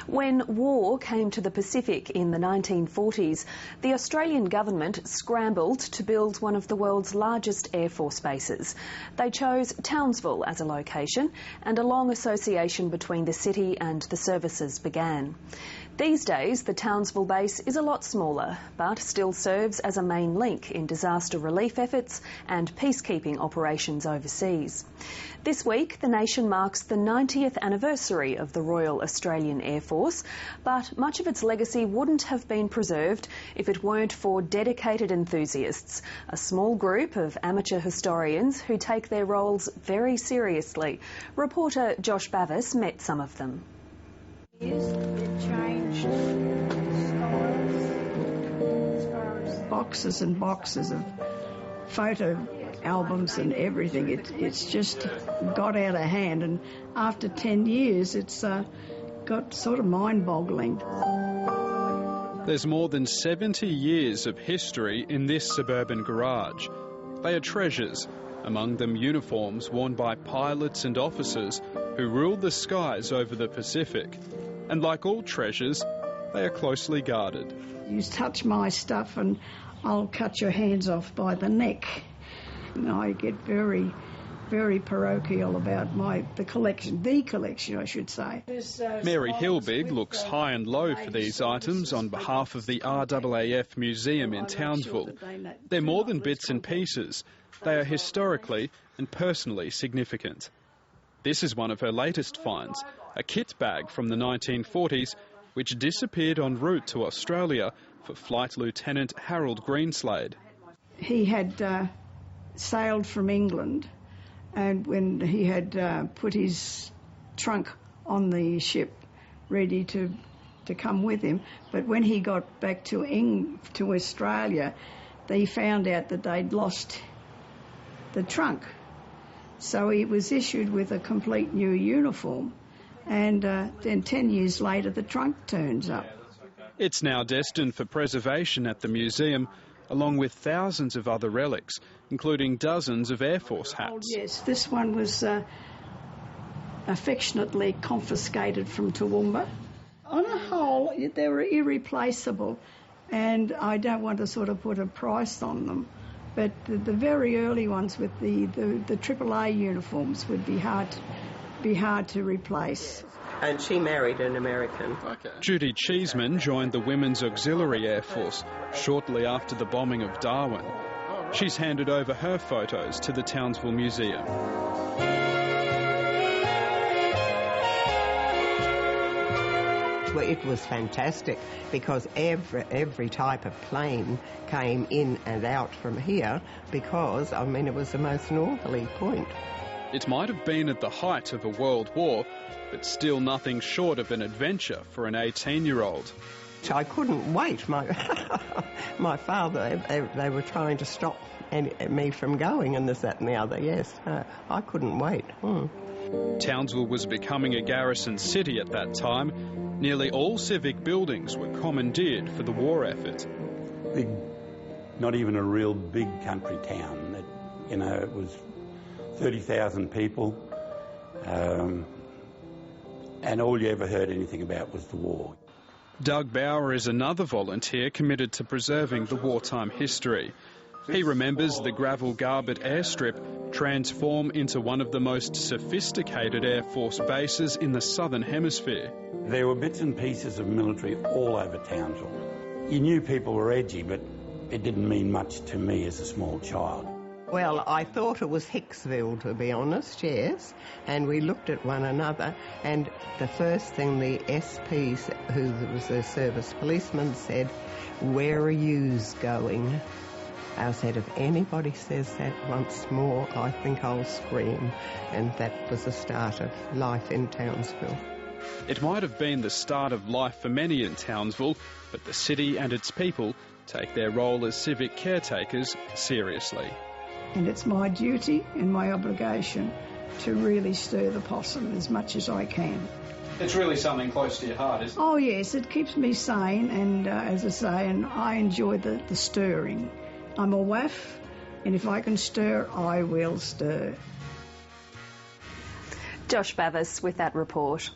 When war came to the Pacific in the 1940s, the Australian government scrambled to build one of the world's largest Air Force bases. They chose Townsville as a location, and a long association between the city and the services began. These days, the Townsville base is a lot smaller, but still serves as a main link in disaster relief efforts and peacekeeping operations overseas. This week, the nation marks the 90th anniversary of the Royal Australian Air Force, but much of its legacy wouldn't have been preserved if it weren't for dedicated enthusiasts, a small group of amateur historians who take their roles very seriously. Reporter Josh Bavis met some of them. It changed boxes and boxes of photo albums and everything. It's just got out of hand, and after 10 years it's got sort of mind-boggling. There's more than 70 years of history in this suburban garage. They are treasures, among them uniforms worn by pilots and officers who ruled the skies over the Pacific. And like all treasures, they are closely guarded. You touch my stuff and I'll cut your hands off by the neck. And I get very, very parochial about the collection I should say. Mary Hilbig looks high and low for these items on behalf of the RAAF Museum in Townsville. They're more than bits and pieces. They are historically and personally significant. This is one of her latest finds, a kit bag from the 1940s which disappeared en route to Australia for Flight Lieutenant Harold Greenslade. He had sailed from England, and when he had put his trunk on the ship ready to come with him, but when he got back to Australia, they found out that they'd lost the trunk. So he was issued with a complete new uniform, and then 10 years later the trunk turns up. It's now destined for preservation at the museum, along with thousands of other relics, including dozens of Air Force hats. Oh, yes, this one was affectionately confiscated from Toowoomba. On a whole, they were irreplaceable, and I don't want to sort of put a price on them. But the very early ones with the AAA uniforms would be hard to replace. And she married an American. Okay. Judy Cheeseman joined the Women's Auxiliary Air Force shortly after the bombing of Darwin. She's handed over her photos to the Townsville Museum. It was fantastic because every type of plane came in and out from here because, I mean, it was the most northerly point. It might have been at the height of a world war, but still nothing short of an adventure for an 18-year-old. I couldn't wait. My father, they were trying to stop me from going and this, that and the other, yes. I couldn't wait. Townsville was becoming a garrison city at that time. Nearly all civic buildings were commandeered for the war effort. Not even a real big country town. It was 30,000 people, and all you ever heard anything about was the war. Doug Bauer is another volunteer committed to preserving the wartime history. He remembers the gravel-garbet airstrip transform into one of the most sophisticated Air Force bases in the Southern Hemisphere. There were bits and pieces of military all over Townsville. You knew people were edgy, but it didn't mean much to me as a small child. Well, I thought it was Hicksville, to be honest, yes, and we looked at one another, and the first thing the SP, who was a service policeman, said, "Where are yous going?" I said, if anybody says that once more, I think I'll scream. And that was the start of life in Townsville. It might have been the start of life for many in Townsville, but the city and its people take their role as civic caretakers seriously. And it's my duty and my obligation to really stir the possum as much as I can. It's really something close to your heart, isn't it? Oh, yes, it keeps me sane, and as I say, and I enjoy the stirring. I'm a WAF, and if I can stir, I will stir. Josh Bavis with that report.